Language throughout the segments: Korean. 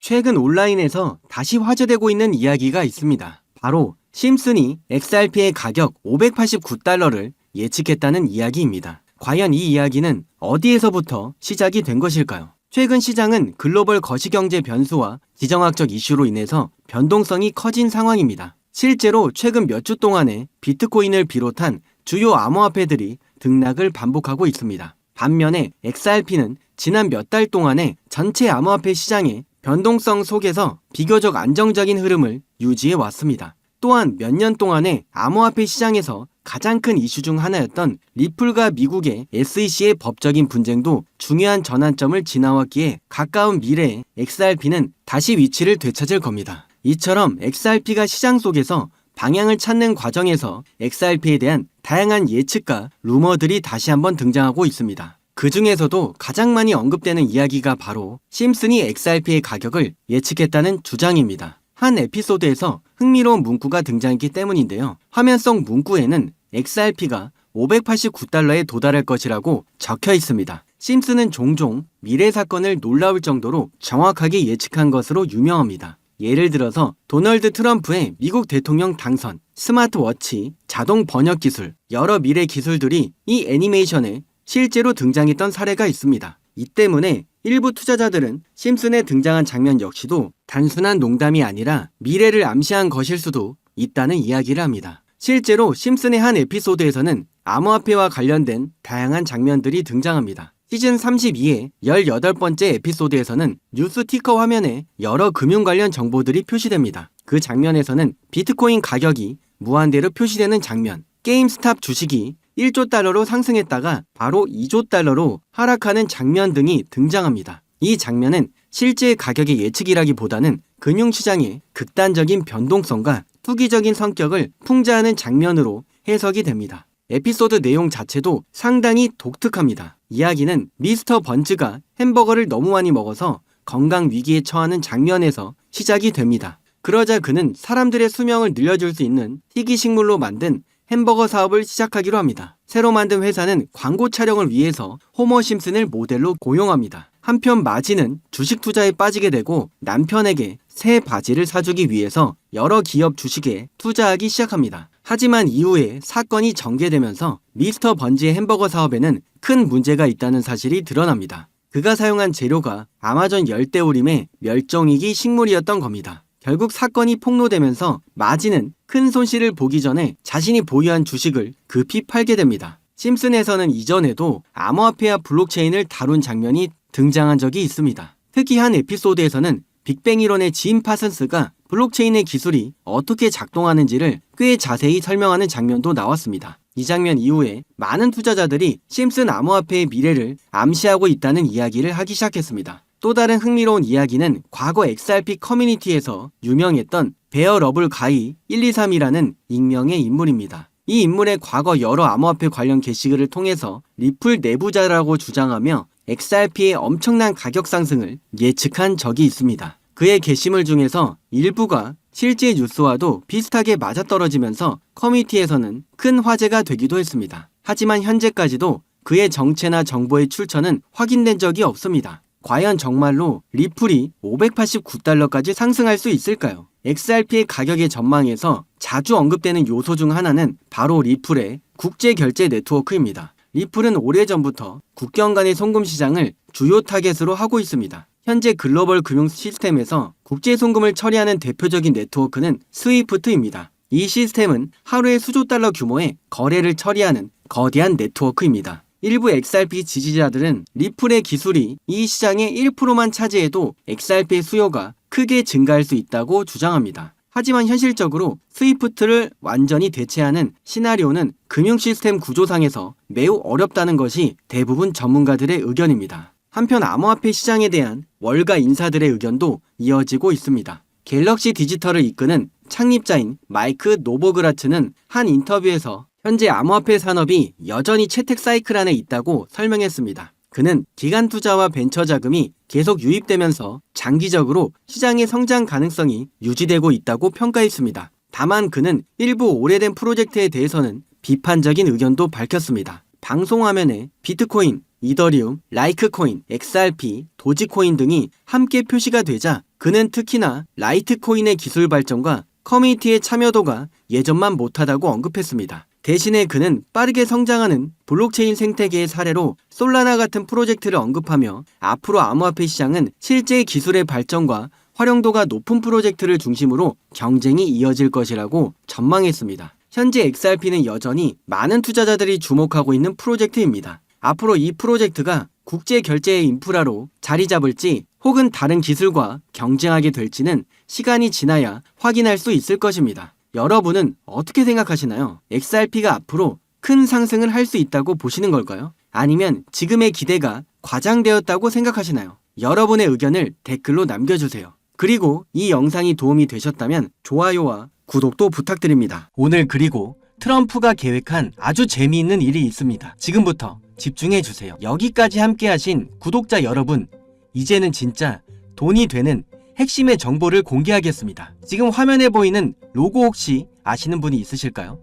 최근 온라인에서 다시 화제되고 있는 이야기가 있습니다. 바로 심슨이 XRP의 가격 589달러를 예측했다는 이야기입니다. 과연 이 이야기는 어디에서부터 시작이 된 것일까요? 최근 시장은 글로벌 거시경제 변수와 지정학적 이슈로 인해서 변동성이 커진 상황입니다. 실제로 최근 몇 주 동안에 비트코인을 비롯한 주요 암호화폐들이 등락을 반복하고 있습니다. 반면에 XRP는 지난 몇 달 동안에 전체 암호화폐 시장의 변동성 속에서 비교적 안정적인 흐름을 유지해 왔습니다. 또한 몇 년 동안에 암호화폐 시장에서 가장 큰 이슈 중 하나였던 리플과 미국의 SEC의 법적인 분쟁도 중요한 전환점을 지나왔기에 가까운 미래에 XRP는 다시 위치를 되찾을 겁니다. 이처럼 XRP가 시장 속에서 방향을 찾는 과정에서 XRP에 대한 다양한 예측과 루머들이 다시 한번 등장하고 있습니다. 그 중에서도 가장 많이 언급되는 이야기가 바로 심슨이 XRP의 가격을 예측했다는 주장입니다. 한 에피소드에서 흥미로운 문구가 등장했기 때문인데요. 화면 속 문구에는 XRP가 589달러에 도달할 것이라고 적혀 있습니다. 심슨은 종종 미래 사건을 놀라울 정도로 정확하게 예측한 것으로 유명합니다. 예를 들어서 도널드 트럼프의 미국 대통령 당선, 스마트워치, 자동 번역 기술, 여러 미래 기술들이 이 애니메이션에 실제로 등장했던 사례가 있습니다. 이 때문에 일부 투자자들은 심슨에 등장한 장면 역시도 단순한 농담이 아니라 미래를 암시한 것일 수도 있다는 이야기를 합니다. 실제로 심슨의 한 에피소드에서는 암호화폐와 관련된 다양한 장면들이 등장합니다. 시즌 32의 18번째 에피소드에서는 뉴스 티커 화면에 여러 금융 관련 정보들이 표시됩니다. 그 장면에서는 비트코인 가격이 무한대로 표시되는 장면, 게임스탑 주식이 1조 달러로 상승했다가 바로 2조 달러로 하락하는 장면 등이 등장합니다. 이 장면은 실제 가격의 예측이라기보다는 금융시장의 극단적인 변동성과 투기적인 성격을 풍자하는 장면으로 해석이 됩니다. 에피소드 내용 자체도 상당히 독특합니다. 이야기는 미스터 번즈가 햄버거를 너무 많이 먹어서 건강 위기에 처하는 장면에서 시작이 됩니다. 그러자 그는 사람들의 수명을 늘려줄 수 있는 희귀식물로 만든 햄버거 사업을 시작하기로 합니다. 새로 만든 회사는 광고 촬영을 위해서 호머 심슨을 모델로 고용합니다. 한편 마지는 주식 투자에 빠지게 되고 남편에게 새 바지를 사주기 위해서 여러 기업 주식에 투자하기 시작합니다. 하지만 이후에 사건이 전개되면서 미스터 번지의 햄버거 사업에는 큰 문제가 있다는 사실이 드러납니다. 그가 사용한 재료가 아마존 열대우림의 멸종위기 식물이었던 겁니다. 결국 사건이 폭로되면서 마지는 큰 손실을 보기 전에 자신이 보유한 주식을 급히 팔게 됩니다. 심슨에서는 이전에도 암호화폐와 블록체인을 다룬 장면이 등장한 적이 있습니다. 특히 한 에피소드에서는 빅뱅 이론의 짐 파슨스가 블록체인의 기술이 어떻게 작동하는지를 꽤 자세히 설명하는 장면도 나왔습니다. 이 장면 이후에 많은 투자자들이 심슨 암호화폐의 미래를 암시하고 있다는 이야기를 하기 시작했습니다. 또 다른 흥미로운 이야기는 과거 XRP 커뮤니티에서 유명했던 베어 러블 가이 123이라는 익명의 인물입니다. 이 인물의 과거 여러 암호화폐 관련 게시글을 통해서 리플 내부자라고 주장하며 XRP의 엄청난 가격 상승을 예측한 적이 있습니다. 그의 게시물 중에서 일부가 실제 뉴스와도 비슷하게 맞아떨어지면서 커뮤니티에서는 큰 화제가 되기도 했습니다. 하지만 현재까지도 그의 정체나 정보의 출처는 확인된 적이 없습니다. 과연 정말로 리플이 589달러까지 상승할 수 있을까요? XRP의 가격의 전망에서 자주 언급되는 요소 중 하나는 바로 리플의 국제결제 네트워크입니다. 리플은 오래전부터 국경 간의 송금 시장을 주요 타겟으로 하고 있습니다. 현재 글로벌 금융 시스템에서 국제 송금을 처리하는 대표적인 네트워크는 스위프트입니다. 이 시스템은 하루에 수조 달러 규모의 거래를 처리하는 거대한 네트워크입니다. 일부 XRP 지지자들은 리플의 기술이 이 시장의 1%만 차지해도 XRP의 수요가 크게 증가할 수 있다고 주장합니다. 하지만 현실적으로 스위프트를 완전히 대체하는 시나리오는 금융 시스템 구조상에서 매우 어렵다는 것이 대부분 전문가들의 의견입니다. 한편 암호화폐 시장에 대한 월가 인사들의 의견도 이어지고 있습니다. 갤럭시 디지털을 이끄는 창립자인 마이크 노보그라츠는 한 인터뷰에서 현재 암호화폐 산업이 여전히 채택 사이클 안에 있다고 설명했습니다. 그는 기관 투자와 벤처 자금이 계속 유입되면서 장기적으로 시장의 성장 가능성이 유지되고 있다고 평가했습니다. 다만 그는 일부 오래된 프로젝트에 대해서는 비판적인 의견도 밝혔습니다. 방송화면에 비트코인, 이더리움, 라이크코인, XRP, 도지코인 등이 함께 표시가 되자 그는 특히나 라이트코인의 기술 발전과 커뮤니티의 참여도가 예전만 못하다고 언급했습니다. 대신에 그는 빠르게 성장하는 블록체인 생태계의 사례로 솔라나 같은 프로젝트를 언급하며 앞으로 암호화폐 시장은 실제 기술의 발전과 활용도가 높은 프로젝트를 중심으로 경쟁이 이어질 것이라고 전망했습니다. 현재 XRP는 여전히 많은 투자자들이 주목하고 있는 프로젝트입니다. 앞으로 이 프로젝트가 국제 결제의 인프라로 자리 잡을지 혹은 다른 기술과 경쟁하게 될지는 시간이 지나야 확인할 수 있을 것입니다. 여러분은 어떻게 생각하시나요? XRP가 앞으로 큰 상승을 할 수 있다고 보시는 걸까요? 아니면 지금의 기대가 과장되었다고 생각하시나요? 여러분의 의견을 댓글로 남겨주세요. 그리고 이 영상이 도움이 되셨다면 좋아요와 구독도 부탁드립니다. 오늘 그리고 트럼프가 계획한 아주 재미있는 일이 있습니다. 지금부터 집중해주세요. 여기까지 함께하신 구독자 여러분, 이제는 진짜 돈이 되는 핵심의 정보를 공개하겠습니다. 지금 화면에 보이는 로고 혹시 아시는 분이 있으실까요?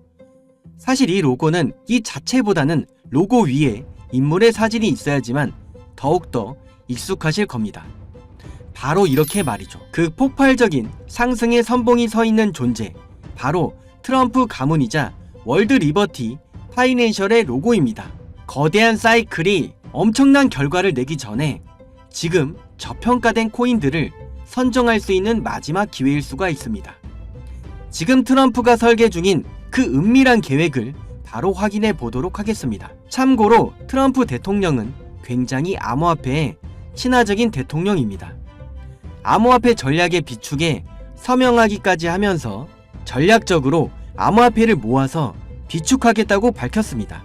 사실 이 로고는 이 자체보다는 로고 위에 인물의 사진이 있어야지만 더욱더 익숙하실 겁니다. 바로 이렇게 말이죠. 그 폭발적인 상승의 선봉이 서 있는 존재, 바로 트럼프 가문이자 월드 리버티 파이낸셜의 로고입니다. 거대한 사이클이 엄청난 결과를 내기 전에 지금 저평가된 코인들을 선정할 수 있는 마지막 기회일 수가 있습니다. 지금 트럼프가 설계 중인 그 은밀한 계획을 바로 확인해 보도록 하겠습니다. 참고로 트럼프 대통령은 굉장히 암호화폐에 친화적인 대통령입니다. 암호화폐 전략의 비축에 서명하기까지 하면서 전략적으로 암호화폐를 모아서 비축하겠다고 밝혔습니다.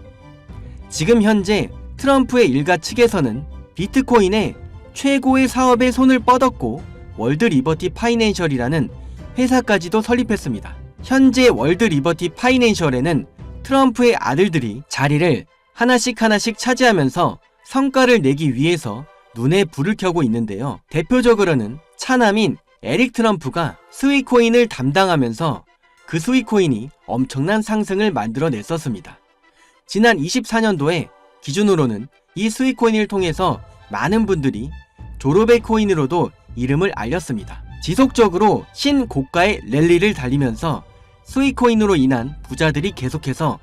지금 현재 트럼프의 일가 측에서는 비트코인의 최고의 사업에 손을 뻗었고 월드 리버티 파이낸셜이라는 회사까지도 설립했습니다. 현재 월드 리버티 파이낸셜에는 트럼프의 아들들이 자리를 하나씩 차지하면서 성과를 내기 위해서 눈에 불을 켜고 있는데요. 대표적으로는 차남인 에릭 트럼프가 스위코인을 담당하면서 그 스위코인이 엄청난 상승을 만들어냈었습니다. 지난 24년도에 기준으로는 이 스위코인을 통해서 많은 분들이 졸업의 코인으로도 이름을 알렸습니다. 지속적으로 신고가의 랠리를 달리면서 스위코인으로 인한 부자들이 계속해서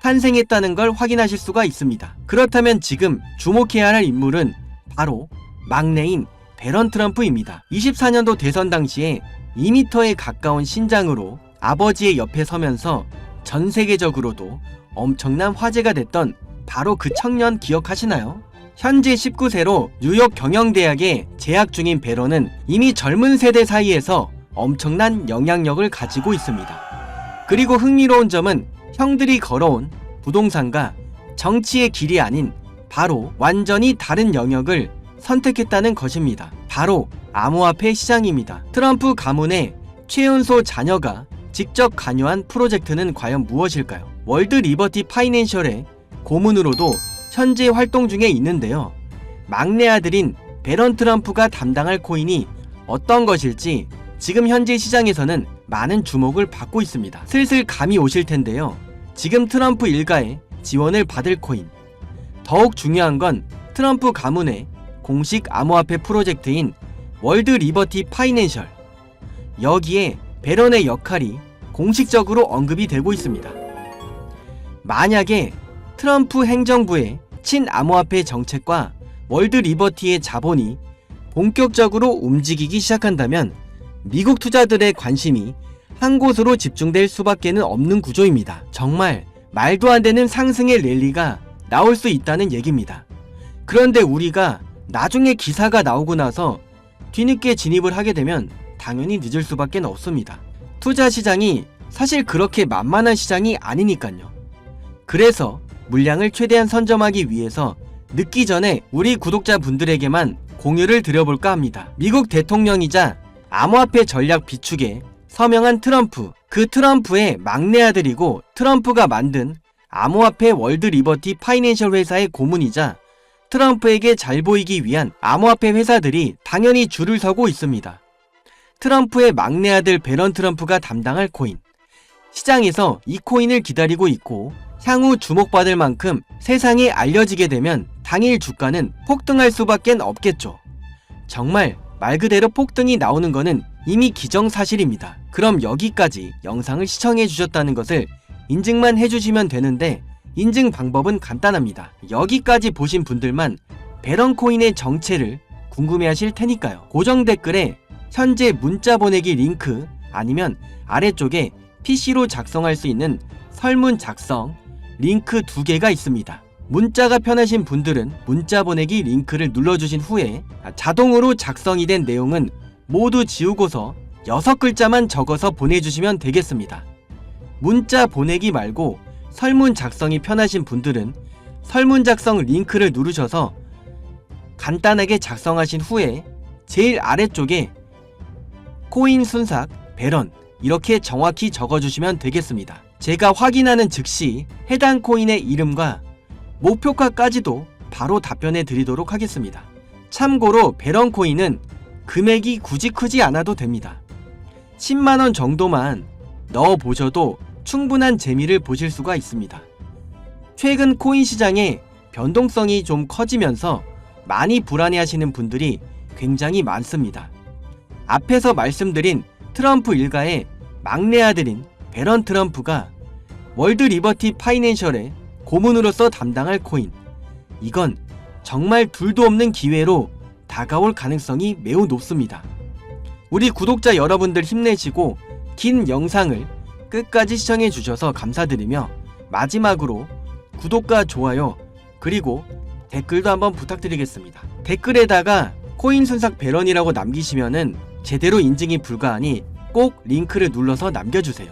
탄생했다는 걸 확인하실 수가 있습니다. 그렇다면 지금 주목해야 할 인물은 바로 막내인 배런 트럼프입니다. 24년도 대선 당시에 2m에 가까운 신장으로 아버지의 옆에 서면서 전 세계적으로도 엄청난 화제가 됐던 바로 그 청년 기억하시나요? 현재 19세로 뉴욕 경영대학에 재학 중인 배런은 이미 젊은 세대 사이에서 엄청난 영향력을 가지고 있습니다. 그리고 흥미로운 점은 형들이 걸어온 부동산과 정치의 길이 아닌 바로 완전히 다른 영역을 선택했다는 것입니다. 바로 암호화폐 시장입니다. 트럼프 가문의 최연소 자녀가 직접 관여한 프로젝트는 과연 무엇일까요? 월드 리버티 파이낸셜의 고문으로도 현재 활동 중에 있는데요. 막내 아들인 배런 트럼프가 담당할 코인이 어떤 것일지 지금 현재 시장에서는 많은 주목을 받고 있습니다. 슬슬 감이 오실 텐데요. 지금 트럼프 일가의 지원을 받을 코인, 더욱 중요한 건 트럼프 가문의 공식 암호화폐 프로젝트인 월드 리버티 파이낸셜, 여기에 배런의 역할이 공식적으로 언급이 되고 있습니다. 만약에 트럼프 행정부의 친암호화폐 정책과 월드 리버티의 자본이 본격적으로 움직이기 시작한다면 미국 투자들의 관심이 한 곳으로 집중될 수밖에는 없는 구조입니다. 정말 말도 안 되는 상승의 랠리가 나올 수 있다는 얘기입니다. 그런데 우리가 나중에 기사가 나오고 나서 뒤늦게 진입을 하게 되면 당연히 늦을 수밖에 없습니다. 투자 시장이 사실 그렇게 만만한 시장이 아니니까요. 그래서 물량을 최대한 선점하기 위해서 늦기 전에 우리 구독자분들에게만 공유를 드려볼까 합니다. 미국 대통령이자 암호화폐 전략 비축에 서명한 트럼프, 그 트럼프의 막내 아들이고 트럼프가 만든 암호화폐 월드 리버티 파이낸셜 회사의 고문이자 트럼프에게 잘 보이기 위한 암호화폐 회사들이 당연히 줄을 서고 있습니다. 트럼프의 막내 아들 배런 트럼프가 담당할 코인, 시장에서 이 코인을 기다리고 있고 향후 주목받을 만큼 세상에 알려지게 되면 당일 주가는 폭등할 수밖엔 없겠죠. 정말 말 그대로 폭등이 나오는 거는 이미 기정사실입니다. 그럼 여기까지 영상을 시청해 주셨다는 것을 인증만 해주시면 되는데 인증 방법은 간단합니다. 여기까지 보신 분들만 베런코인의 정체를 궁금해하실 테니까요. 고정 댓글에 현재 문자 보내기 링크 아니면 아래쪽에 PC로 작성할 수 있는 설문 작성 링크 2개가 있습니다. 문자가 편하신 분들은 문자 보내기 링크를 눌러주신 후에 자동으로 작성이 된 내용은 모두 지우고서 6글자만 적어서 보내주시면 되겠습니다. 문자 보내기 말고 설문 작성이 편하신 분들은 설문 작성 링크를 누르셔서 간단하게 작성하신 후에 제일 아래쪽에 코인 순삭, 베런 이렇게 정확히 적어주시면 되겠습니다. 제가 확인하는 즉시 해당 코인의 이름과 목표가까지도 바로 답변해 드리도록 하겠습니다. 참고로 베런 코인은 금액이 굳이 크지 않아도 됩니다. 10만원 정도만 넣어 보셔도 충분한 재미를 보실 수가 있습니다. 최근 코인 시장의 변동성이 좀 커지면서 많이 불안해하시는 분들이 굉장히 많습니다. 앞에서 말씀드린 트럼프 일가의 막내 아들인 베런 트럼프가 월드 리버티 파이낸셜의 고문으로서 담당할 코인, 이건 정말 둘도 없는 기회로 다가올 가능성이 매우 높습니다. 우리 구독자 여러분들 힘내시고 긴 영상을 끝까지 시청해 주셔서 감사드리며 마지막으로 구독과 좋아요 그리고 댓글도 한번 부탁드리겠습니다. 댓글에다가 코인 순삭 베런이라고 남기시면은 제대로 인증이 불가하니 꼭 링크를 눌러서 남겨주세요.